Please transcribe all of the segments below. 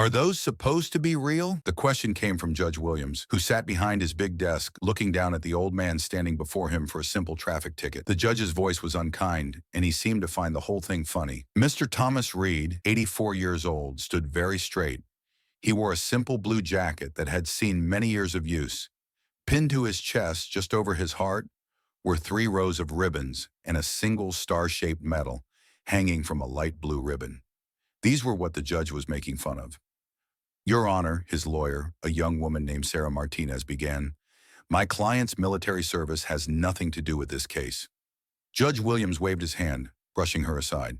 Are those supposed to be real? The question came from Judge Williams, who sat behind his big desk, looking down at the old man standing before him for a simple traffic ticket. The judge's voice was unkind, and he seemed to find the whole thing funny. Mr. Thomas Reed, 84 years old, stood very straight. He wore a simple blue jacket that had seen many years of use. Pinned to his chest, just over his heart, were 3 rows of ribbons and a single star-shaped medal hanging from a light blue ribbon. These were what the judge was making fun of. Your Honor, his lawyer, a young woman named Sarah Martinez, began, my client's military service has nothing to do with this case. Judge Williams waved his hand, brushing her aside.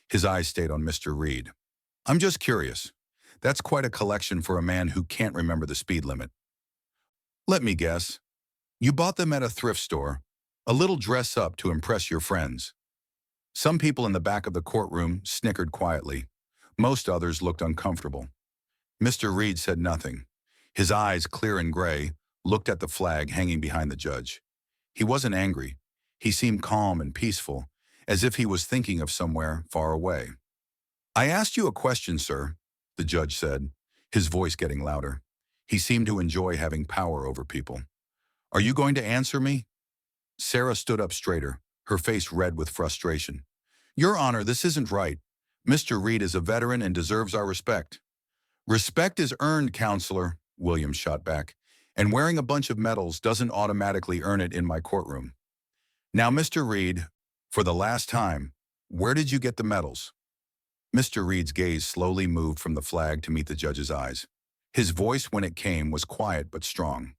His eyes stayed on Mr. Reed. I'm just curious. That's quite a collection for a man who can't remember the speed limit. Let me guess. You bought them at a thrift store, a little dress-up to impress your friends. Some people in the back of the courtroom snickered quietly. Most others looked uncomfortable. Mr. Reed said nothing. His eyes, clear and gray, looked at the flag hanging behind the judge. He wasn't angry. He seemed calm and peaceful, as if he was thinking of somewhere far away. I asked you a question, sir, the judge said, his voice getting louder. He seemed to enjoy having power over people. Are you going to answer me? Sarah stood up straighter, her face red with frustration. Your Honor, this isn't right. Mr. Reed is a veteran and deserves our respect. Respect is earned, counselor, Williams shot back, and wearing a bunch of medals doesn't automatically earn it in my courtroom. Now, Mr. Reed, for the last time, where did you get the medals? Mr. Reed's gaze slowly moved from the flag to meet the judge's eyes. His voice, when it came, was quiet but strong.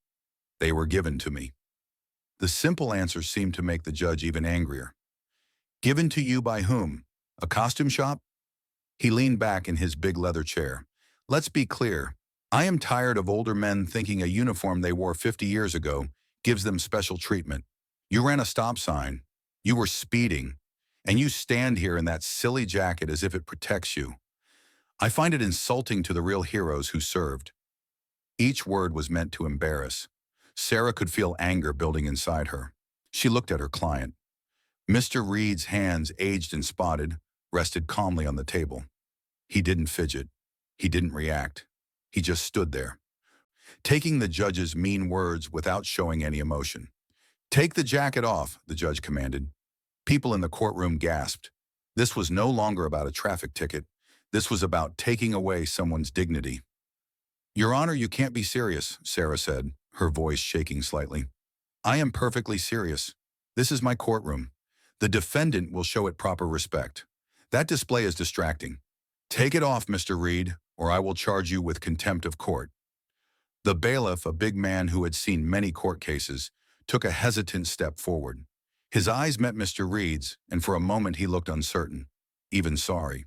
They were given to me. The simple answer seemed to make the judge even angrier. Given to you by whom? A costume shop? He leaned back in his big leather chair. Let's be clear. I am tired of older men thinking a uniform they wore 50 years ago gives them special treatment. You ran a stop sign. You were speeding. And you stand here in that silly jacket as if it protects you. I find it insulting to the real heroes who served. Each word was meant to embarrass. Sarah could feel anger building inside her. She looked at her client. Mr. Reed's hands, aged and spotted, rested calmly on the table. He didn't fidget. He didn't react. He just stood there, taking the judge's mean words without showing any emotion. Take the jacket off, the judge commanded. People in the courtroom gasped. This was no longer about a traffic ticket. This was about taking away someone's dignity. Your Honor, you can't be serious, Sarah said, her voice shaking slightly. I am perfectly serious. This is my courtroom. The defendant will show it proper respect. That display is distracting. Take it off, Mr. Reed, or I will charge you with contempt of court. The bailiff, a big man who had seen many court cases, took a hesitant step forward. His eyes met Mr. Reed's, and for a moment he looked uncertain, even sorry.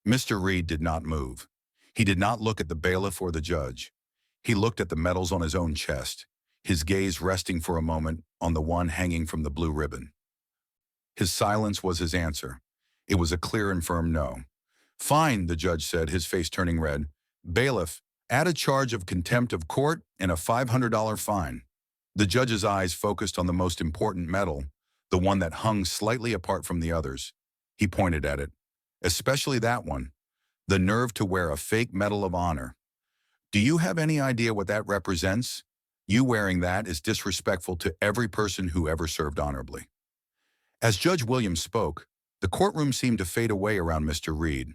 Mr. Reed did not move. He did not look at the bailiff or the judge. He looked at the medals on his own chest, his gaze resting for a moment on the one hanging from the blue ribbon. His silence was his answer. It was a clear and firm no. Fine, the judge said, his face turning red. Bailiff, add a charge of contempt of court and a $500 fine. The judge's eyes focused on the most important medal, the one that hung slightly apart from the others. He pointed at it. Especially that one. The nerve to wear a fake Medal of Honor. Do you have any idea what that represents? You wearing that is disrespectful to every person who ever served honorably. As Judge Williams spoke, the courtroom seemed to fade away around Mr. Reed.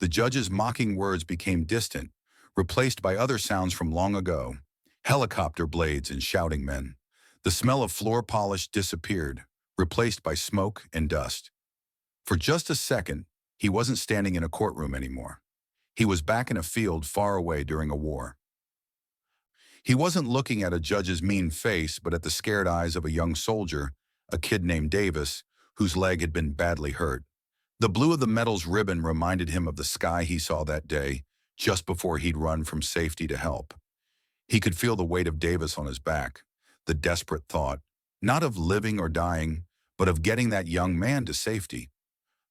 The judge's mocking words became distant, replaced by other sounds from long ago. Helicopter blades and shouting men. The smell of floor polish disappeared, replaced by smoke and dust. For just a second, he wasn't standing in a courtroom anymore. He was back in a field far away during a war. He wasn't looking at a judge's mean face, but at the scared eyes of a young soldier, a kid named Davis, whose leg had been badly hurt. The blue of the medal's ribbon reminded him of the sky he saw that day, just before he'd run from safety to help. He could feel the weight of Davis on his back, the desperate thought, not of living or dying, but of getting that young man to safety.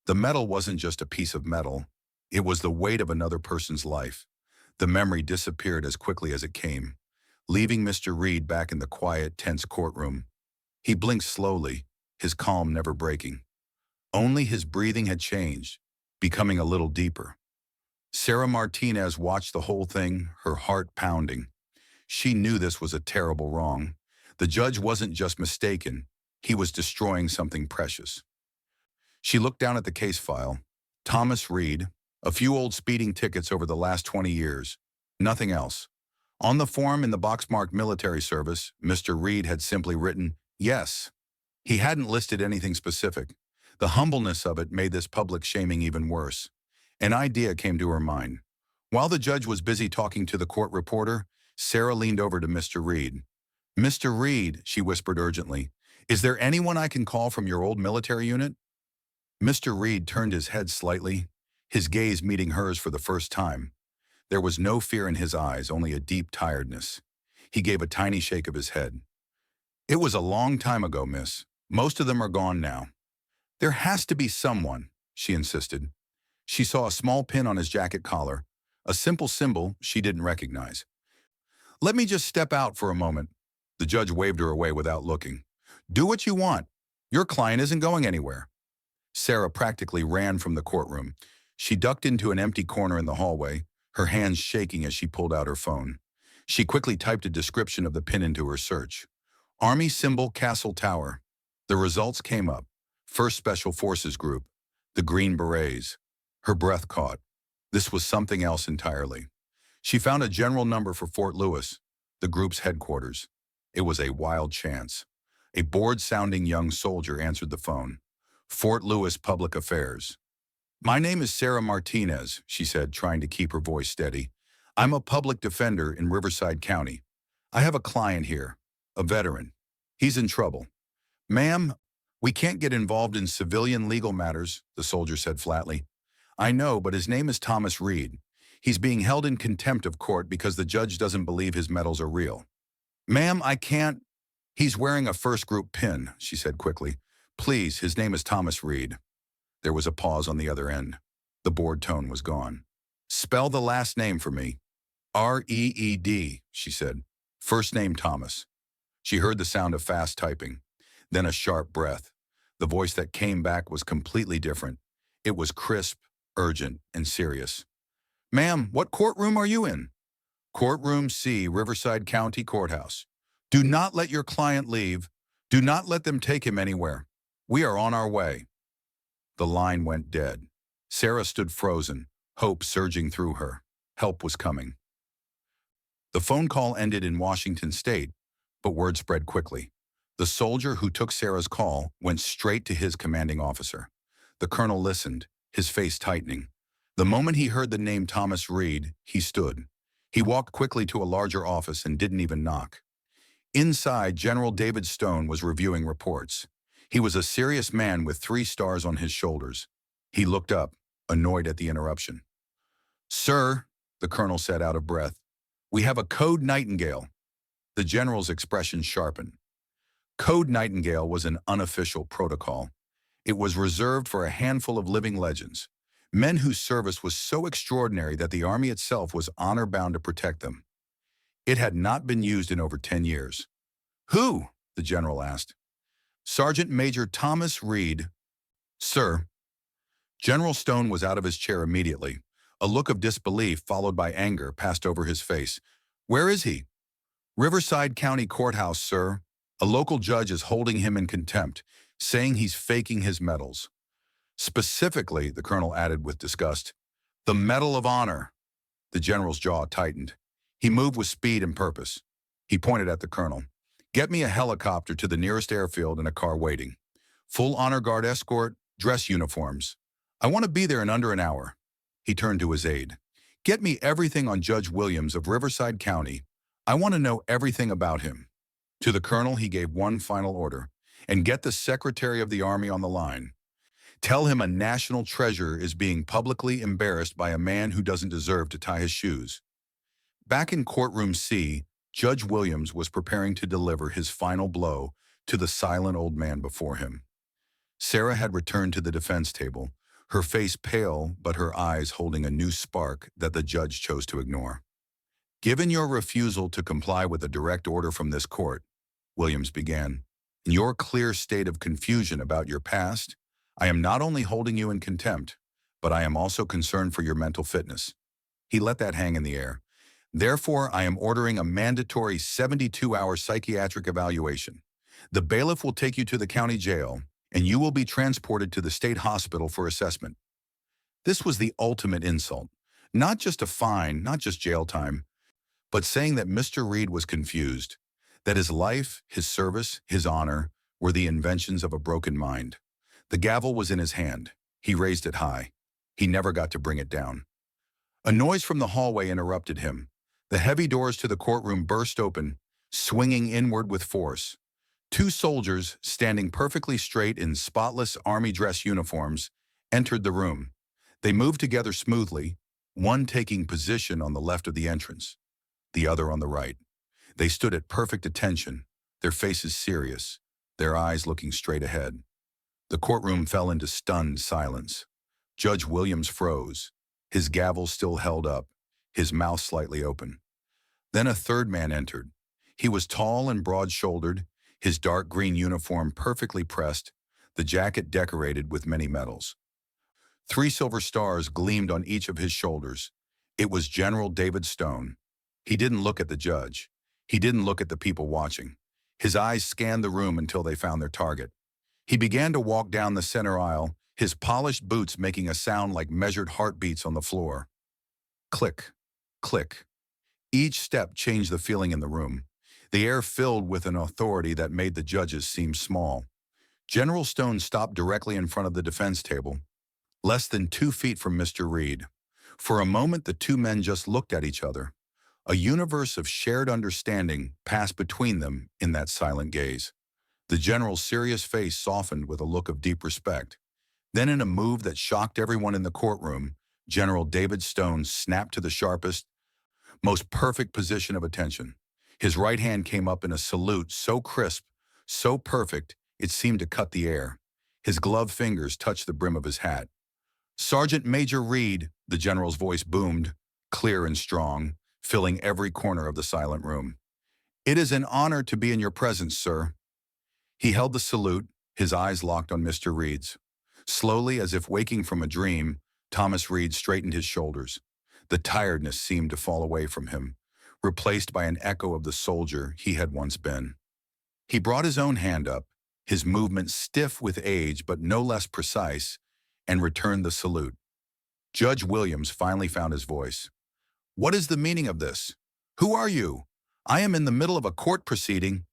The medal wasn't just a piece of metal. It was the weight of another person's life. The memory disappeared as quickly as it came, leaving Mr. Reed back in the quiet, tense courtroom. He blinked slowly, his calm never breaking. Only his breathing had changed, becoming a little deeper. Sarah Martinez watched the whole thing, her heart pounding. She knew this was a terrible wrong. The judge wasn't just mistaken, he was destroying something precious. She looked down at the case file. Thomas Reed, a few old speeding tickets over the last 20 years. Nothing else. On the form in the box marked military service, Mr. Reed had simply written, yes. He hadn't listed anything specific. The humbleness of it made this public shaming even worse. An idea came to her mind. While the judge was busy talking to the court reporter, Sarah leaned over to Mr. Reed. Mr. Reed, she whispered urgently, is there anyone I can call from your old military unit? Mr. Reed turned his head slightly, his gaze meeting hers for the first time. There was no fear in his eyes, only a deep tiredness. He gave a tiny shake of his head. It was a long time ago, miss. Most of them are gone now. There has to be someone, she insisted. She saw a small pin on his jacket collar, a simple symbol she didn't recognize. Let me just step out for a moment. The judge waved her away without looking. Do what you want. Your client isn't going anywhere. Sarah practically ran from the courtroom. She ducked into an empty corner in the hallway, her hands shaking as she pulled out her phone. She quickly typed a description of the pin into her search. Army symbol Castle Tower. The results came up. 1st Special Forces Group. The Green Berets. Her breath caught. This was something else entirely. She found a general number for Fort Lewis, the group's headquarters. It was a wild chance. A bored-sounding young soldier answered the phone. Fort Lewis Public Affairs. My name is Sarah Martinez, she said, trying to keep her voice steady. I'm a public defender in Riverside County. I have a client here, a veteran. He's in trouble. Ma'am, we can't get involved in civilian legal matters, the soldier said flatly. I know, but his name is Thomas Reed. He's being held in contempt of court because the judge doesn't believe his medals are real. Ma'am, I can't. He's wearing a first group pin, she said quickly. Please, his name is Thomas Reed. There was a pause on the other end. The bored tone was gone. Spell the last name for me. R-E-E-D, she said. First name Thomas. She heard the sound of fast typing, then a sharp breath. The voice that came back was completely different. It was crisp, urgent, and serious. Ma'am, what courtroom are you in? Courtroom C, Riverside County Courthouse. Do not let your client leave. Do not let them take him anywhere. We are on our way. The line went dead. Sarah stood frozen, hope surging through her. Help was coming. The phone call ended in Washington State, but word spread quickly. The soldier who took Sarah's call went straight to his commanding officer. The colonel listened, his face tightening. The moment he heard the name Thomas Reed, he stood. He walked quickly to a larger office and didn't even knock. Inside, General David Stone was reviewing reports. He was a serious man with 3 stars on his shoulders. He looked up, annoyed at the interruption. Sir, the colonel said out of breath, we have a Code Nightingale. The general's expression sharpened. Code Nightingale was an unofficial protocol. It was reserved for a handful of living legends, men whose service was so extraordinary that the Army itself was honor-bound to protect them. It had not been used in over 10 years. Who? The general asked. Sergeant Major Thomas Reed. Sir. General Stone was out of his chair immediately. A look of disbelief followed by anger passed over his face. Where is he? Riverside County Courthouse, sir. A local judge is holding him in contempt, saying he's faking his medals. Specifically, the colonel added with disgust, the Medal of Honor. The general's jaw tightened. He moved with speed and purpose. He pointed at the colonel. Get me a helicopter to the nearest airfield and a car waiting. Full honor guard escort, dress uniforms. I want to be there in under an hour. He turned to his aide. Get me everything on Judge Williams of Riverside County. I want to know everything about him. To the colonel, he gave one final order. And get the Secretary of the Army on the line. Tell him a national treasure is being publicly embarrassed by a man who doesn't deserve to tie his shoes. Back in courtroom C, Judge Williams was preparing to deliver his final blow to the silent old man before him. Sarah had returned to the defense table, her face pale but her eyes holding a new spark that the judge chose to ignore. Given your refusal to comply with a direct order from this court, Williams began, in your clear state of confusion about your past, I am not only holding you in contempt, but I am also concerned for your mental fitness. He let that hang in the air. Therefore, I am ordering a mandatory 72-hour psychiatric evaluation. The bailiff will take you to the county jail, and you will be transported to the state hospital for assessment. This was the ultimate insult. Not just a fine, not just jail time, but saying that Mr. Reed was confused, that his life, his service, his honor were the inventions of a broken mind. The gavel was in his hand. He raised it high. He never got to bring it down. A noise from the hallway interrupted him. The heavy doors to the courtroom burst open, swinging inward with force. Two soldiers, standing perfectly straight in spotless army dress uniforms, entered the room. They moved together smoothly, one taking position on the left of the entrance, the other on the right. They stood at perfect attention, their faces serious, their eyes looking straight ahead. The courtroom fell into stunned silence. Judge Williams froze, his gavel still held up, his mouth slightly open. Then a third man entered. He was tall and broad-shouldered, his dark green uniform perfectly pressed, the jacket decorated with many medals. 3 silver stars gleamed on each of his shoulders. It was General David Stone. He didn't look at the judge. He didn't look at the people watching. His eyes scanned the room until they found their target. He began to walk down the center aisle, his polished boots making a sound like measured heartbeats on the floor. Click, click. Each step changed the feeling in the room. The air filled with an authority that made the judges seem small. General Stone stopped directly in front of the defense table, less than 2 feet from Mr. Reed. For a moment, the two men just looked at each other. A universe of shared understanding passed between them in that silent gaze. The general's serious face softened with a look of deep respect. Then, in a move that shocked everyone in the courtroom, General David Stone snapped to the sharpest, most perfect position of attention. His right hand came up in a salute so crisp, so perfect, it seemed to cut the air. His gloved fingers touched the brim of his hat. "Sergeant Major Reed," the general's voice boomed, clear and strong, filling every corner of the silent room. "It is an honor to be in your presence, sir." He held the salute, his eyes locked on Mr. Reed's. Slowly, as if waking from a dream, Thomas Reed straightened his shoulders. The tiredness seemed to fall away from him, replaced by an echo of the soldier he had once been. He brought his own hand up, his movement stiff with age but no less precise, and returned the salute. Judge Williams finally found his voice. "What is the meaning of this? Who are you? I am in the middle of a court proceeding."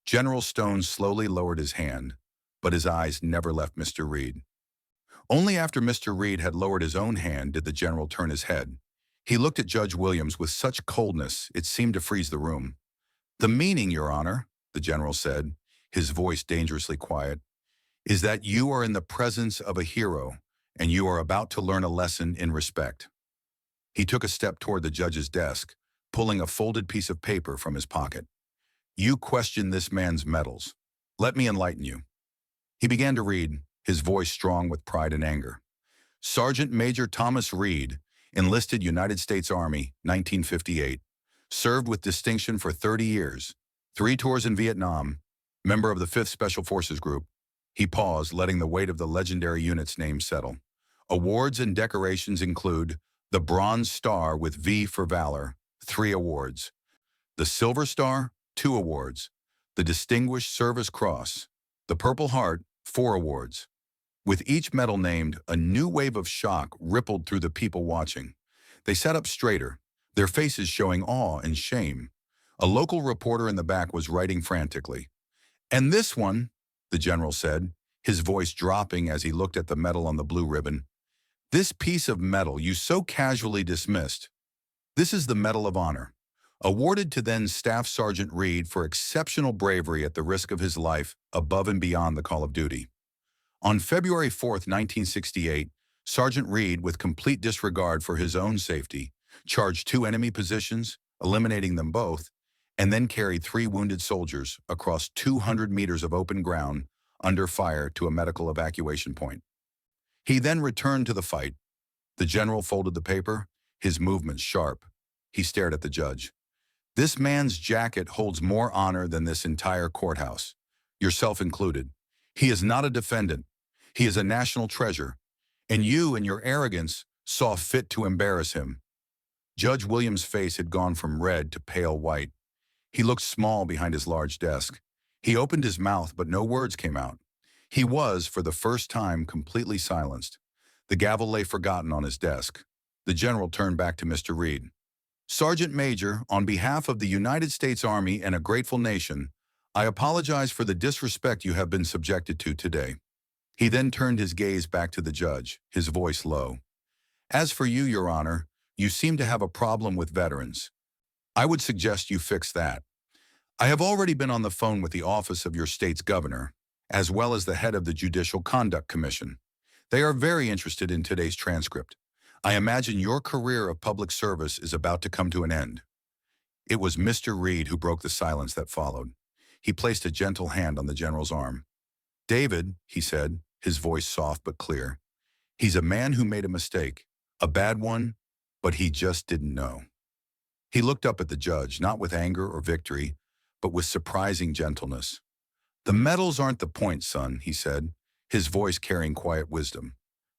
General Stone slowly lowered his hand, but his eyes never left Mr. Reed. Only after Mr. Reed had lowered his own hand did the general turn his head. He looked at Judge Williams with such coldness it seemed to freeze the room. "The meaning, Your Honor," the general said, his voice dangerously quiet, "is that you are in the presence of a hero, and you are about to learn a lesson in respect." He took a step toward the judge's desk, pulling a folded piece of paper from his pocket. "You question this man's medals. Let me enlighten you." He began to read, his voice strong with pride and anger. "Sergeant Major Thomas Reed, enlisted United States Army, 1958. Served with distinction for 30 years. 3 tours in Vietnam. Member of the 5th Special Forces Group." He paused, letting the weight of the legendary unit's name settle. "Awards and decorations include the Bronze Star with V for Valor, 3 awards. The Silver Star, 2 awards. The Distinguished Service Cross. The Purple Heart, 4 awards." With each medal named, a new wave of shock rippled through the people watching. They sat up straighter, their faces showing awe and shame. A local reporter in the back was writing frantically. "And this one," the general said, his voice dropping as he looked at the medal on the blue ribbon. "This piece of metal you so casually dismissed. This is the Medal of Honor, awarded to then Staff Sergeant Reed for exceptional bravery at the risk of his life above and beyond the call of duty. On February 4, 1968, Sergeant Reed, with complete disregard for his own safety, charged 2 enemy positions, eliminating them both, and then carried 3 wounded soldiers across 200 meters of open ground under fire to a medical evacuation point. He then returned to the fight. The general folded the paper, his movements sharp. He stared at the judge. "This man's jacket holds more honor than this entire courthouse, yourself included. He is not a defendant. He is a national treasure, and you, in your arrogance, saw fit to embarrass him." Judge Williams' face had gone from red to pale white. He looked small behind his large desk. He opened his mouth, but no words came out. He was, for the first time, completely silenced. The gavel lay forgotten on his desk. The general turned back to Mr. Reed. "Sergeant Major, on behalf of the United States Army and a grateful nation, I apologize for the disrespect you have been subjected to today." He then turned his gaze back to the judge, his voice low. "As for you, Your Honor, you seem to have a problem with veterans. I would suggest you fix that. I have already been on the phone with the office of your state's governor, as well as the head of the Judicial Conduct Commission. They are very interested in today's transcript. I imagine your career of public service is about to come to an end." It was Mr. Reed who broke the silence that followed. He placed a gentle hand on the general's arm. "David," he said, his voice soft but clear, "he's a man who made a mistake, a bad one, but he just didn't know." He looked up at the judge, not with anger or victory, but with surprising gentleness. "The medals aren't the point, son," he said, his voice carrying quiet wisdom.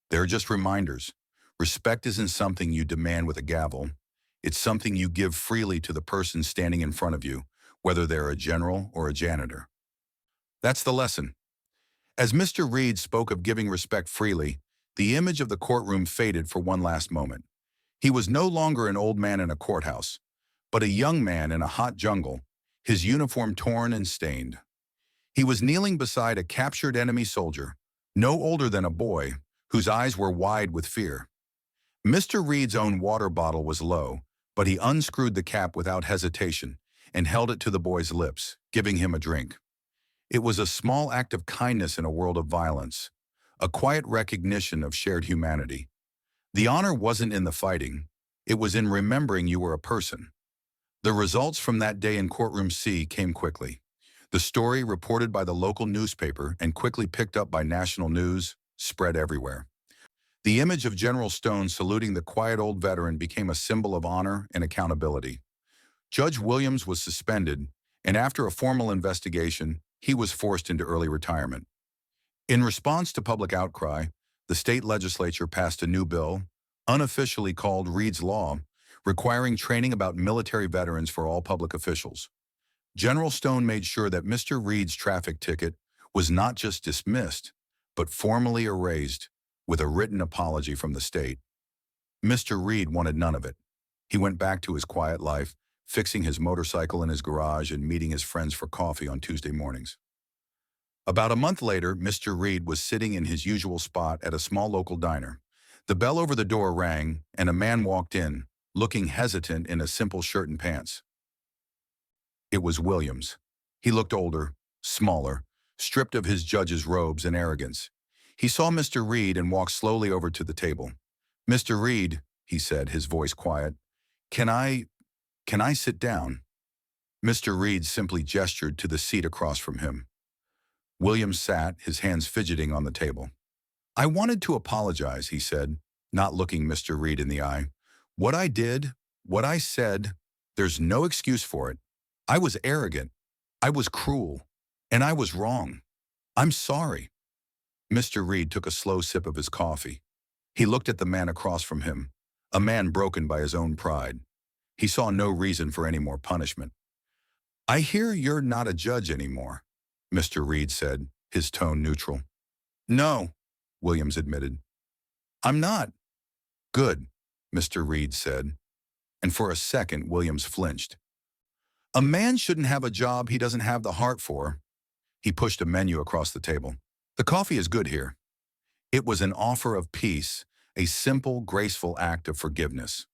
"They're just reminders. Respect isn't something you demand with a gavel. It's something you give freely to the person standing in front of you, whether they're a general or a janitor." That's the lesson. As Mr. Reed spoke of giving respect freely, the image of the courtroom faded for one last moment. He was no longer an old man in a courthouse, but a young man in a hot jungle, his uniform torn and stained. He was kneeling beside a captured enemy soldier, no older than a boy, whose eyes were wide with fear. Mr. Reed's own water bottle was low, but he unscrewed the cap without hesitation and held it to the boy's lips, giving him a drink. It was a small act of kindness in a world of violence, a quiet recognition of shared humanity. The honor wasn't in the fighting, it was in remembering you were a person. The results from that day in Courtroom C came quickly. The story, reported by the local newspaper and quickly picked up by national news, spread everywhere. The image of General Stone saluting the quiet old veteran became a symbol of honor and accountability. Judge Williams was suspended, and after a formal investigation, he was forced into early retirement. In response to public outcry, the state legislature passed a new bill, unofficially called Reed's Law, requiring training about military veterans for all public officials. General Stone made sure that Mr. Reed's traffic ticket was not just dismissed, but formally erased, with a written apology from the state. Mr. Reed wanted none of it. He went back to his quiet life, fixing his motorcycle in his garage and meeting his friends for coffee on Tuesday mornings. About a month later, Mr. Reed was sitting in his usual spot at a small local diner. The bell over the door rang, and a man walked in, looking hesitant in a simple shirt and pants. It was Williams. He looked older, smaller, stripped of his judge's robes and arrogance. He saw Mr. Reed and walked slowly over to the table. "Mr. Reed," he said, his voice quiet, Can I sit down?" Mr. Reed simply gestured to the seat across from him. Williams sat, his hands fidgeting on the table. "I wanted to apologize," he said, not looking Mr. Reed in the eye. "What I did, what I said, there's no excuse for it. I was arrogant, I was cruel, and I was wrong. I'm sorry." Mr. Reed took a slow sip of his coffee. He looked at the man across from him, a man broken by his own pride. He saw no reason for any more punishment. "I hear you're not a judge anymore," Mr. Reed said, his tone neutral. "No," Williams admitted. "I'm not." "Good," Mr. Reed said, and for a second Williams flinched. "A man shouldn't have a job he doesn't have the heart for." He pushed a menu across the table. "The coffee is good here." It was an offer of peace, a simple, graceful act of forgiveness.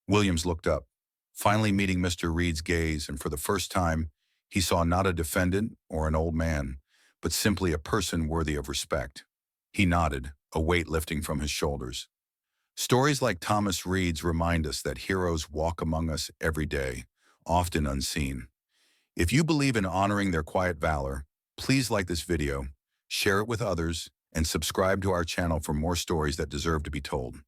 Williams looked up, finally meeting Mr. Reed's gaze, and for the first time, he saw not a defendant or an old man, but simply a person worthy of respect. He nodded, a weight lifting from his shoulders. Stories like Thomas Reed's remind us that heroes walk among us every day, often unseen. If you believe in honoring their quiet valor, please like this video, share it with others, and subscribe to our channel for more stories that deserve to be told.